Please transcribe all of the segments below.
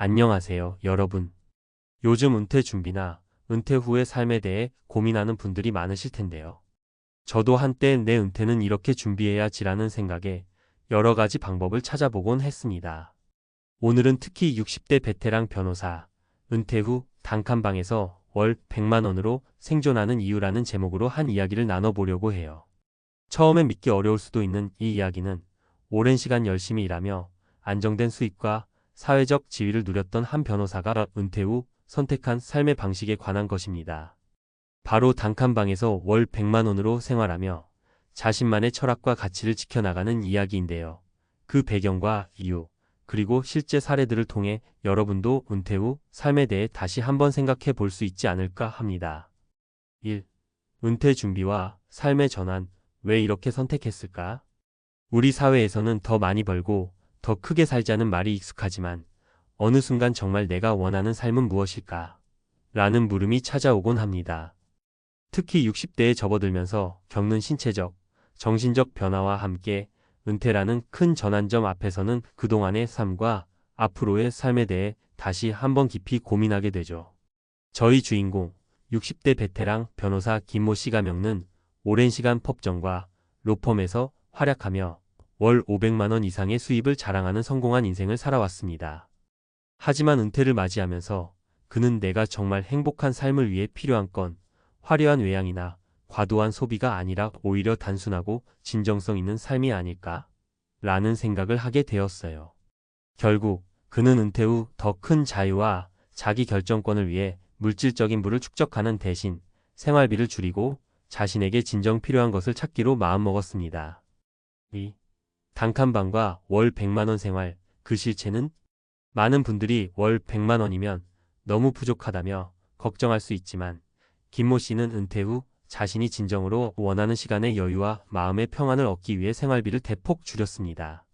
안녕하세요, 여러분. 요즘 은퇴 준비나 은퇴 후의 삶에 대해 고민하는 분들이 많으실 텐데요. 저도 한때 내 은퇴는 이렇게 준비해야지라는 생각에 여러 가지 방법을 찾아보곤 했습니다. 오늘은 특히 60대 베테랑 변호사, 은퇴 후 단칸방에서 월 100만 원으로 생존하는 이유라는 제목으로 한 이야기를 나눠보려고 해요. 처음엔 믿기 어려울 수도 있는 이 이야기는 오랜 시간 열심히 일하며 안정된 수입과 사회적 지위를 누렸던 한 변호사가 은퇴 후 선택한 삶의 방식에 관한 것입니다. 바로 단칸방에서 월 100만 원으로 생활하며 자신만의 철학과 가치를 지켜나가는 이야기인데요. 그 배경과 이유, 그리고 실제 사례들을 통해 여러분도 은퇴 후 삶에 대해 다시 한번 생각해 볼 수 있지 않을까 합니다. 1. 은퇴 준비와 삶의 전환, 왜 이렇게 선택했을까? 우리 사회에서는 더 많이 벌고 더 크게 살자는 말이 익숙하지만 어느 순간 정말 내가 원하는 삶은 무엇일까? 라는 물음이 찾아오곤 합니다. 특히 60대에 접어들면서 겪는 신체적, 정신적 변화와 함께 은퇴라는 큰 전환점 앞에서는 그동안의 삶과 앞으로의 삶에 대해 다시 한번 깊이 고민하게 되죠. 저희 주인공, 60대 베테랑 변호사 김모 씨가 겪는 오랜 시간 법정과 로펌에서 활약하며 월 500만 원 이상의 수입을 자랑하는 성공한 인생을 살아왔습니다. 하지만 은퇴를 맞이하면서 그는 내가 정말 행복한 삶을 위해 필요한 건 화려한 외양이나 과도한 소비가 아니라 오히려 단순하고 진정성 있는 삶이 아닐까? 라는 생각을 하게 되었어요. 결국 그는 은퇴 후 더 큰 자유와 자기 결정권을 위해 물질적인 부를 축적하는 대신 생활비를 줄이고 자신에게 진정 필요한 것을 찾기로 마음먹었습니다. 2. 단칸방과 월 100만 원 생활, 그 실체는? 많은 분들이 월 100만 원이면 너무 부족하다며 걱정할 수 있지만 김모 씨는 은퇴 후 자신이 진정으로 원하는 시간의 여유와 마음의 평안을 얻기 위해 생활비를 대폭 줄였습니다.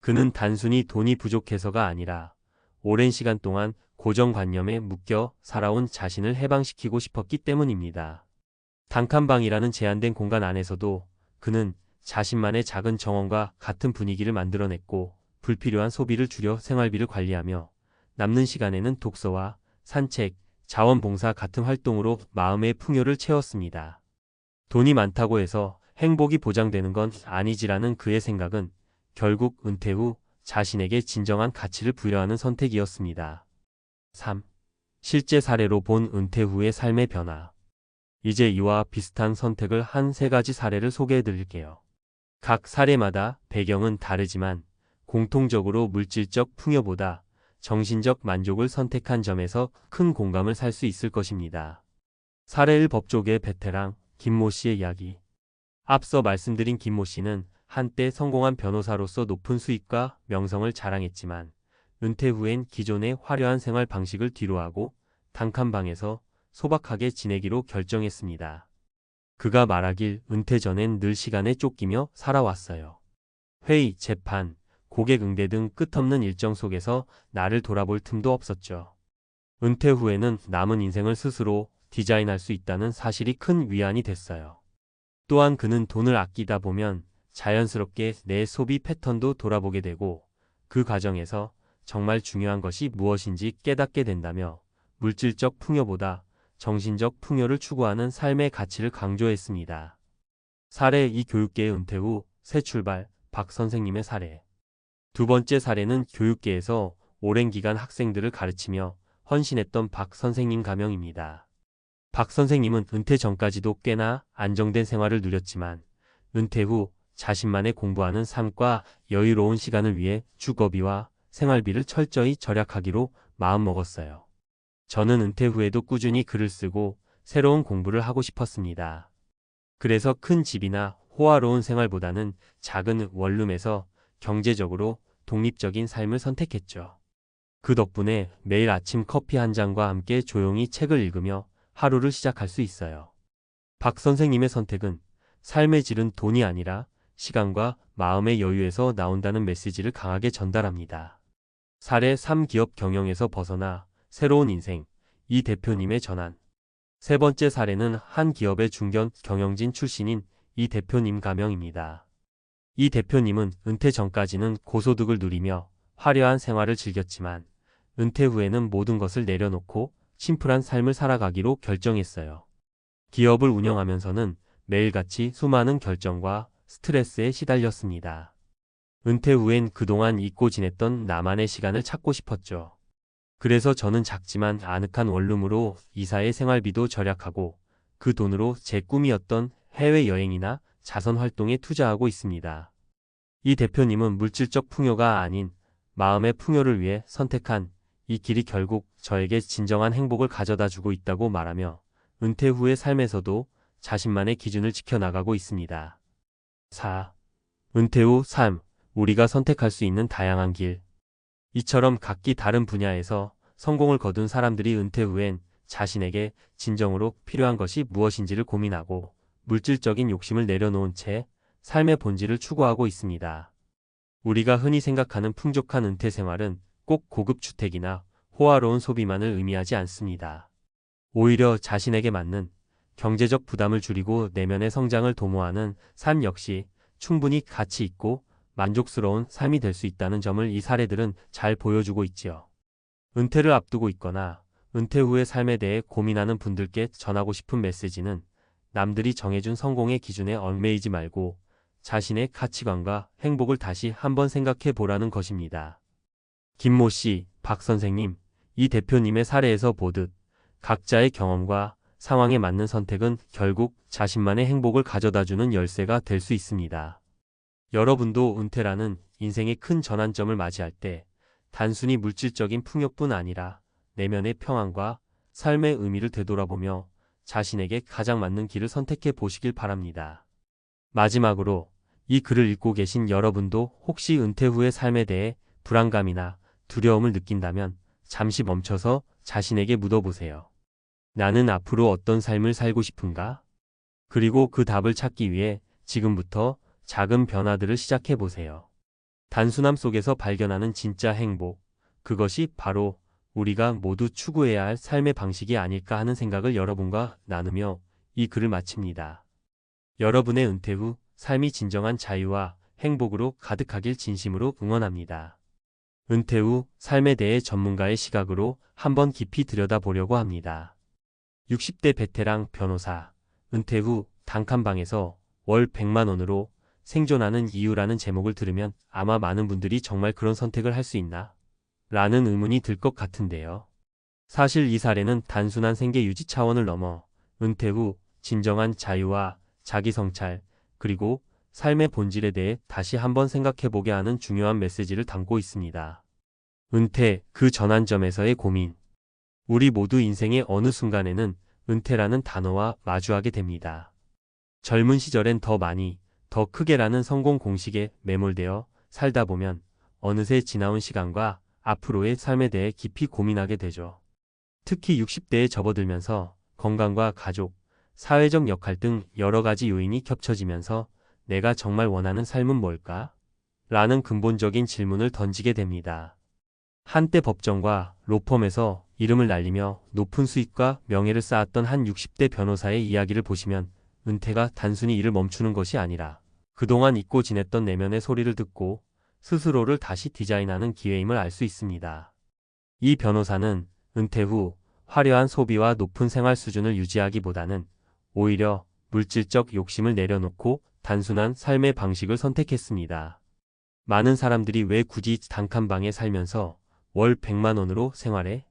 그는 단순히 돈이 부족해서가 아니라 오랜 시간 동안 고정관념에 묶여 살아온 자신을 해방시키고 싶었기 때문입니다. 단칸방이라는 제한된 공간 안에서도 그는 자신만의 작은 정원과 같은 분위기를 만들어냈고 불필요한 소비를 줄여 생활비를 관리하며 남는 시간에는 독서와 산책, 자원봉사 같은 활동으로 마음의 풍요를 채웠습니다. 돈이 많다고 해서 행복이 보장되는 건 아니지라는 그의 생각은 결국 은퇴 후 자신에게 진정한 가치를 부여하는 선택이었습니다. 3. 실제 사례로 본 은퇴 후의 삶의 변화. 이제 이와 비슷한 선택을 한 3가지 사례를 소개해 드릴게요. 각 사례마다 배경은 다르지만 공통적으로 물질적 풍요보다 정신적 만족을 선택한 점에서 큰 공감을 살 수 있을 것입니다. 사례 1. 법조계 베테랑 김모 씨의 이야기. 앞서 말씀드린 김모 씨는 한때 성공한 변호사로서 높은 수입과 명성을 자랑했지만 은퇴 후엔 기존의 화려한 생활 방식을 뒤로하고 단칸방에서 소박하게 지내기로 결정했습니다. 그가 말하길 은퇴 전엔 늘 시간에 쫓기며 살아왔어요. 회의, 재판, 고객 응대 등 끝없는 일정 속에서 나를 돌아볼 틈도 없었죠. 은퇴 후에는 남은 인생을 스스로 디자인할 수 있다는 사실이 큰 위안이 됐어요. 또한 그는 돈을 아끼다 보면 자연스럽게 내 소비 패턴도 돌아보게 되고 그 과정에서 정말 중요한 것이 무엇인지 깨닫게 된다며 물질적 풍요보다 정신적 풍요를 추구하는 삶의 가치를 강조했습니다. 사례 2. 교육계의 은퇴 후 새 출발, 박 선생님의 사례. 두 번째 사례는 교육계에서 오랜 기간 학생들을 가르치며 헌신했던 박 선생님 가명입니다. 박 선생님은 은퇴 전까지도 꽤나 안정된 생활을 누렸지만 은퇴 후 자신만의 공부하는 삶과 여유로운 시간을 위해 주거비와 생활비를 철저히 절약하기로 마음먹었어요. 저는 은퇴 후에도 꾸준히 글을 쓰고 새로운 공부를 하고 싶었습니다. 그래서 큰 집이나 호화로운 생활보다는 작은 원룸에서 경제적으로 독립적인 삶을 선택했죠. 그 덕분에 매일 아침 커피 한 잔과 함께 조용히 책을 읽으며 하루를 시작할 수 있어요. 박 선생님의 선택은 삶의 질은 돈이 아니라 시간과 마음의 여유에서 나온다는 메시지를 강하게 전달합니다. 사례 3. 기업 경영에서 벗어나 새로운 인생, 이 대표님의 전환. 세 번째 사례는 한 기업의 중견 경영진 출신인 이 대표님 가명입니다. 이 대표님은 은퇴 전까지는 고소득을 누리며 화려한 생활을 즐겼지만 은퇴 후에는 모든 것을 내려놓고 심플한 삶을 살아가기로 결정했어요. 기업을 운영하면서는 매일같이 수많은 결정과 스트레스에 시달렸습니다. 은퇴 후엔 그동안 잊고 지냈던 나만의 시간을 찾고 싶었죠. 그래서 저는 작지만 아늑한 원룸으로 이사의 생활비도 절약하고 그 돈으로 제 꿈이었던 해외여행이나 자선 활동에 투자하고 있습니다. 이 대표님은 물질적 풍요가 아닌 마음의 풍요를 위해 선택한 이 길이 결국 저에게 진정한 행복을 가져다 주고 있다고 말하며 은퇴 후의 삶에서도 자신만의 기준을 지켜나가고 있습니다. 4. 은퇴 후 삶. 우리가 선택할 수 있는 다양한 길. 이처럼 각기 다른 분야에서 성공을 거둔 사람들이 은퇴 후엔 자신에게 진정으로 필요한 것이 무엇인지를 고민하고 물질적인 욕심을 내려놓은 채 삶의 본질을 추구하고 있습니다. 우리가 흔히 생각하는 풍족한 은퇴 생활은 꼭 고급 주택이나 호화로운 소비만을 의미하지 않습니다. 오히려 자신에게 맞는 경제적 부담을 줄이고 내면의 성장을 도모하는 삶 역시 충분히 가치 있고 만족스러운 삶이 될 수 있다는 점을 이 사례들은 잘 보여주고 있지요. 은퇴를 앞두고 있거나 은퇴 후의 삶에 대해 고민하는 분들께 전하고 싶은 메시지는 남들이 정해준 성공의 기준에 얽매이지 말고 자신의 가치관과 행복을 다시 한번 생각해 보라는 것입니다. 김모 씨, 박 선생님, 이 대표님의 사례에서 보듯 각자의 경험과 상황에 맞는 선택은 결국 자신만의 행복을 가져다주는 열쇠가 될 수 있습니다. 여러분도 은퇴라는 인생의 큰 전환점을 맞이할 때 단순히 물질적인 풍요뿐 아니라 내면의 평안과 삶의 의미를 되돌아보며 자신에게 가장 맞는 길을 선택해 보시길 바랍니다. 마지막으로 이 글을 읽고 계신 여러분도 혹시 은퇴 후의 삶에 대해 불안감이나 두려움을 느낀다면 잠시 멈춰서 자신에게 묻어보세요. 나는 앞으로 어떤 삶을 살고 싶은가? 그리고 그 답을 찾기 위해 지금부터 작은 변화들을 시작해 보세요. 단순함 속에서 발견하는 진짜 행복, 그것이 바로 우리가 모두 추구해야 할 삶의 방식이 아닐까 하는 생각을 여러분과 나누며 이 글을 마칩니다. 여러분의 은퇴 후 삶이 진정한 자유와 행복으로 가득하길 진심으로 응원합니다. 은퇴 후 삶에 대해 전문가의 시각으로 한번 깊이 들여다보려고 합니다. 60대 베테랑 변호사, 은퇴 후 단칸방에서 월 100만 원으로 생존하는 이유라는 제목을 들으면 아마 많은 분들이 정말 그런 선택을 할 수 있나? 라는 의문이 들 것 같은데요. 사실 이 사례는 단순한 생계 유지 차원을 넘어 은퇴 후 진정한 자유와 자기 성찰, 그리고 삶의 본질에 대해 다시 한번 생각해보게 하는 중요한 메시지를 담고 있습니다. 은퇴, 그 전환점에서의 고민. 우리 모두 인생의 어느 순간에는 은퇴라는 단어와 마주하게 됩니다. 젊은 시절엔 더 많이, 더 크게라는 성공 공식에 매몰되어 살다 보면 어느새 지나온 시간과 앞으로의 삶에 대해 깊이 고민하게 되죠. 특히 60대에 접어들면서 건강과 가족, 사회적 역할 등 여러 가지 요인이 겹쳐지면서 내가 정말 원하는 삶은 뭘까? 라는 근본적인 질문을 던지게 됩니다. 한때 법정과 로펌에서 이름을 날리며 높은 수익과 명예를 쌓았던 한 60대 변호사의 이야기를 보시면 은퇴가 단순히 일을 멈추는 것이 아니라 그동안 잊고 지냈던 내면의 소리를 듣고 스스로를 다시 디자인하는 기회임을 알 수 있습니다. 이 변호사는 은퇴 후 화려한 소비와 높은 생활 수준을 유지하기보다는 오히려 물질적 욕심을 내려놓고 단순한 삶의 방식을 선택했습니다. 많은 사람들이 왜 굳이 단칸방에 살면서 월 100만 원으로 생활해?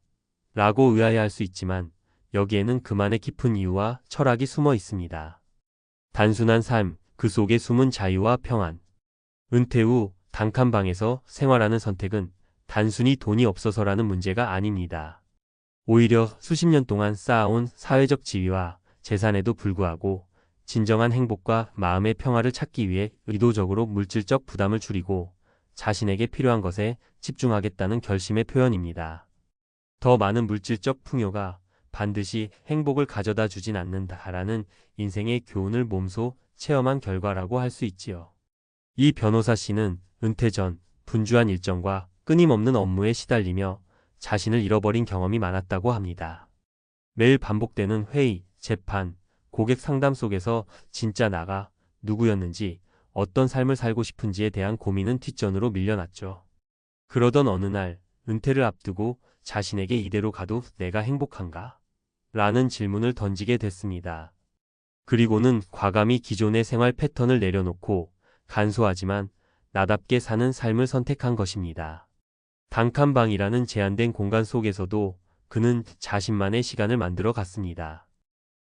라고 의아해할 수 있지만 여기에는 그만의 깊은 이유와 철학이 숨어 있습니다. 단순한 삶, 그 속에 숨은 자유와 평안. 은퇴 후 단칸방에서 생활하는 선택은 단순히 돈이 없어서라는 문제가 아닙니다. 오히려 수십 년 동안 쌓아온 사회적 지위와 재산에도 불구하고 진정한 행복과 마음의 평화를 찾기 위해 의도적으로 물질적 부담을 줄이고 자신에게 필요한 것에 집중하겠다는 결심의 표현입니다. 더 많은 물질적 풍요가 반드시 행복을 가져다 주진 않는다라는 인생의 교훈을 몸소 체험한 결과라고 할 수 있지요. 이 변호사 씨는 은퇴 전 분주한 일정과 끊임없는 업무에 시달리며 자신을 잃어버린 경험이 많았다고 합니다. 매일 반복되는 회의, 재판, 고객 상담 속에서 진짜 나가 누구였는지, 어떤 삶을 살고 싶은지에 대한 고민은 뒷전으로 밀려났죠. 그러던 어느 날 은퇴를 앞두고 자신에게 이대로 가도 내가 행복한가? 라는 질문을 던지게 됐습니다. 그리고는 과감히 기존의 생활 패턴을 내려놓고 간소하지만 나답게 사는 삶을 선택한 것입니다. 단칸방이라는 제한된 공간 속에서도 그는 자신만의 시간을 만들어 갔습니다.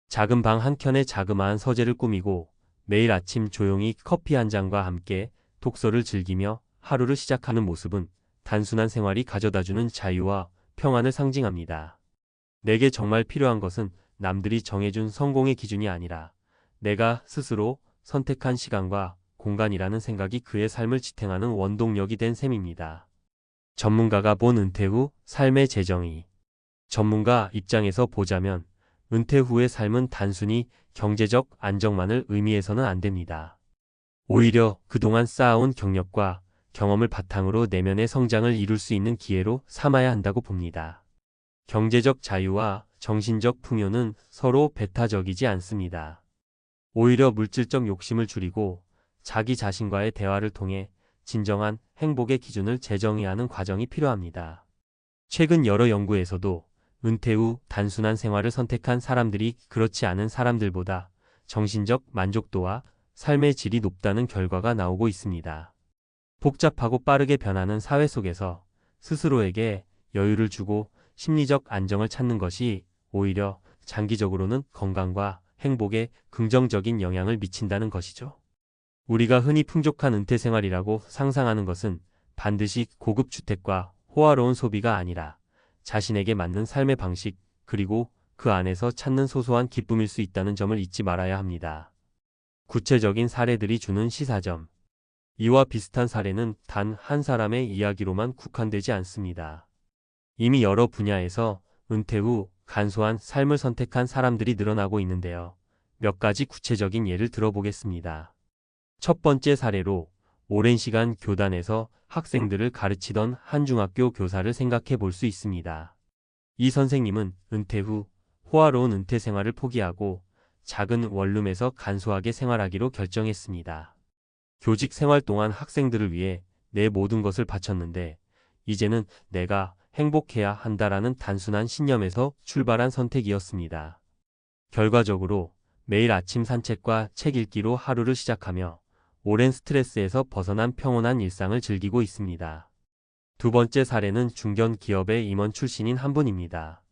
작은 방 한켠에 자그마한 서재를 꾸미고 매일 아침 조용히 커피 한 잔과 함께 독서를 즐기며 하루를 시작하는 모습은 단순한 생활이 가져다주는 자유와 평안을 상징합니다. 내게 정말 필요한 것은 남들이 정해준 성공의 기준이 아니라 내가 스스로 선택한 시간과 공간이라는 생각이 그의 삶을 지탱하는 원동력이 된 셈입니다. 전문가가 본 은퇴 후 삶의 재정의. 전문가 입장에서 보자면 은퇴 후의 삶은 단순히 경제적 안정만을 의미해서는 안 됩니다. 오히려 그동안 쌓아온 경력과 경험을 바탕으로 내면의 성장을 이룰 수 있는 기회로 삼아야 한다고 봅니다. 경제적 자유와 정신적 풍요는 서로 배타적이지 않습니다. 오히려 물질적 욕심을 줄이고 자기 자신과의 대화를 통해 진정한 행복의 기준을 재정의하는 과정이 필요합니다. 최근 여러 연구에서도 은퇴 후 단순한 생활을 선택한 사람들이 그렇지 않은 사람들보다 정신적 만족도와 삶의 질이 높다는 결과가 나오고 있습니다. 복잡하고 빠르게 변하는 사회 속에서 스스로에게 여유를 주고 심리적 안정을 찾는 것이 오히려 장기적으로는 건강과 행복에 긍정적인 영향을 미친다는 것이죠. 우리가 흔히 풍족한 은퇴 생활이라고 상상하는 것은 반드시 고급 주택과 호화로운 소비가 아니라 자신에게 맞는 삶의 방식, 그리고 그 안에서 찾는 소소한 기쁨일 수 있다는 점을 잊지 말아야 합니다. 구체적인 사례들이 주는 시사점. 이와 비슷한 사례는 단 한 사람의 이야기로만 국한되지 않습니다. 이미 여러 분야에서 은퇴 후 간소한 삶을 선택한 사람들이 늘어나고 있는데요. 몇 가지 구체적인 예를 들어보겠습니다. 첫 번째 사례로 오랜 시간 교단에서 학생들을 가르치던 한 중학교 교사를 생각해 볼 수 있습니다. 이 선생님은 은퇴 후 호화로운 은퇴 생활을 포기하고 작은 원룸에서 간소하게 생활하기로 결정했습니다. 교직 생활 동안 학생들을 위해 내 모든 것을 바쳤는데 이제는 내가 행복해야 한다라는 단순한 신념에서 출발한 선택이었습니다. 결과적으로 매일 아침 산책과 책 읽기로 하루를 시작하며 오랜 스트레스에서 벗어난 평온한 일상을 즐기고 있습니다. 두 번째 사례는 중견 기업의 임원 출신인 한 분입니다.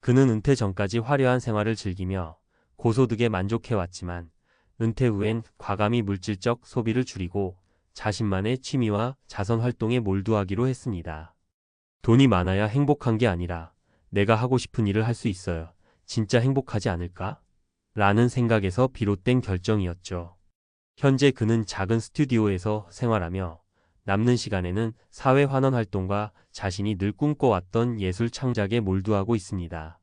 그는 은퇴 전까지 화려한 생활을 즐기며 고소득에 만족해왔지만 은퇴 후엔 과감히 물질적 소비를 줄이고 자신만의 취미와 자선 활동에 몰두하기로 했습니다. 돈이 많아야 행복한 게 아니라 내가 하고 싶은 일을 할 수 있어요. 진짜 행복하지 않을까? 라는 생각에서 비롯된 결정이었죠. 현재 그는 작은 스튜디오에서 생활하며 남는 시간에는 사회 환원 활동과 자신이 늘 꿈꿔왔던 예술 창작에 몰두하고 있습니다.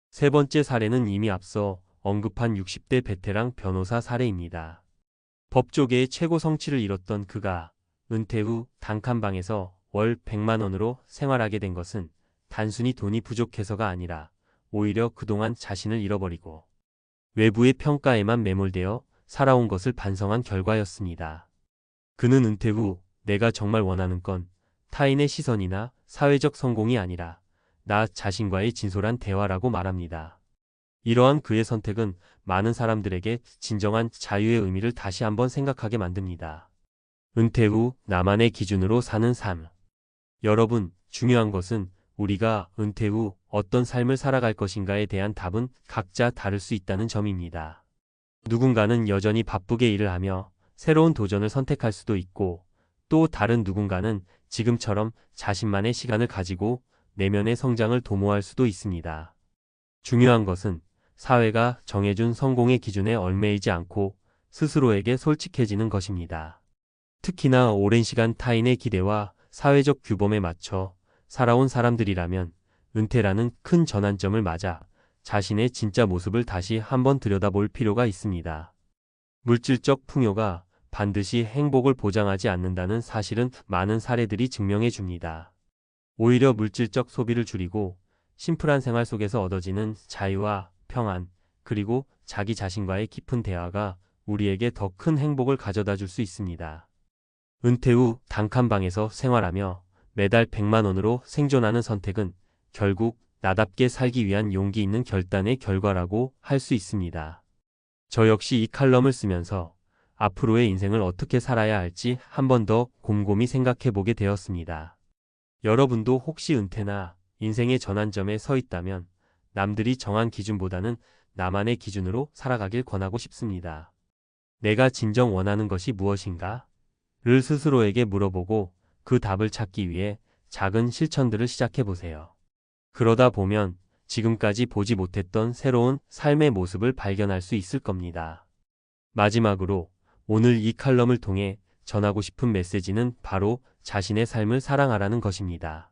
세 번째 사례는 이미 앞서 언급한 60대 베테랑 변호사 사례입니다. 법조계의 최고 성취를 이뤘던 그가 은퇴 후 단칸방에서 월 100만 원으로 생활하게 된 것은 단순히 돈이 부족해서가 아니라 오히려 그동안 자신을 잃어버리고 외부의 평가에만 매몰되어 살아온 것을 반성한 결과였습니다. 그는 은퇴 후 내가 정말 원하는 건 타인의 시선이나 사회적 성공이 아니라 나 자신과의 진솔한 대화라고 말합니다. 이러한 그의 선택은 많은 사람들에게 진정한 자유의 의미를 다시 한번 생각하게 만듭니다. 은퇴 후 나만의 기준으로 사는 삶. 여러분, 중요한 것은 우리가 은퇴 후 어떤 삶을 살아갈 것인가에 대한 답은 각자 다를 수 있다는 점입니다. 누군가는 여전히 바쁘게 일을 하며 새로운 도전을 선택할 수도 있고 또 다른 누군가는 지금처럼 자신만의 시간을 가지고 내면의 성장을 도모할 수도 있습니다. 중요한 것은 사회가 정해준 성공의 기준에 얽매이지 않고 스스로에게 솔직해지는 것입니다. 특히나 오랜 시간 타인의 기대와 사회적 규범에 맞춰 살아온 사람들이라면 은퇴라는 큰 전환점을 맞아 자신의 진짜 모습을 다시 한번 들여다볼 필요가 있습니다. 물질적 풍요가 반드시 행복을 보장하지 않는다는 사실은 많은 사례들이 증명해 줍니다. 오히려 물질적 소비를 줄이고 심플한 생활 속에서 얻어지는 자유와 평안, 그리고 자기 자신과의 깊은 대화가 우리에게 더 큰 행복을 가져다 줄 수 있습니다. 은퇴 후 단칸방에서 생활하며 매달 100만 원으로 생존하는 선택은 결국 나답게 살기 위한 용기 있는 결단의 결과라고 할 수 있습니다. 저 역시 이 칼럼을 쓰면서 앞으로의 인생을 어떻게 살아야 할지 한 번 더 곰곰이 생각해 보게 되었습니다. 여러분도 혹시 은퇴나 인생의 전환점에 서 있다면 남들이 정한 기준보다는 나만의 기준으로 살아가길 권하고 싶습니다. 내가 진정 원하는 것이 무엇인가? 를 스스로에게 물어보고 그 답을 찾기 위해 작은 실천들을 시작해 보세요. 그러다 보면 지금까지 보지 못했던 새로운 삶의 모습을 발견할 수 있을 겁니다. 마지막으로 오늘 이 칼럼을 통해 전하고 싶은 메시지는 바로 자신의 삶을 사랑하라는 것입니다.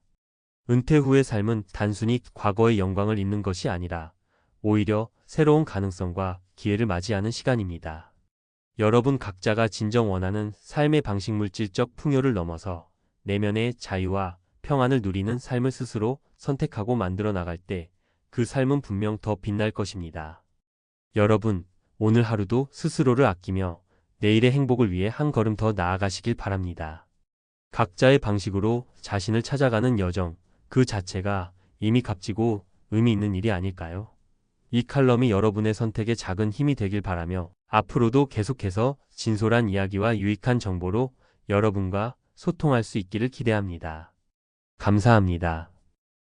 은퇴 후의 삶은 단순히 과거의 영광을 잇는 것이 아니라 오히려 새로운 가능성과 기회를 맞이하는 시간입니다. 여러분 각자가 진정 원하는 삶의 방식 물질적 풍요를 넘어서 내면의 자유와 평안을 누리는 삶을 스스로 선택하고 만들어 나갈 때 그 삶은 분명 더 빛날 것입니다. 여러분, 오늘 하루도 스스로를 아끼며 내일의 행복을 위해 한 걸음 더 나아가시길 바랍니다. 각자의 방식으로 자신을 찾아가는 여정, 그 자체가 이미 값지고 의미 있는 일이 아닐까요? 이 칼럼이 여러분의 선택에 작은 힘이 되길 바라며 앞으로도 계속해서 진솔한 이야기와 유익한 정보로 여러분과 소통할 수 있기를 기대합니다. 감사합니다.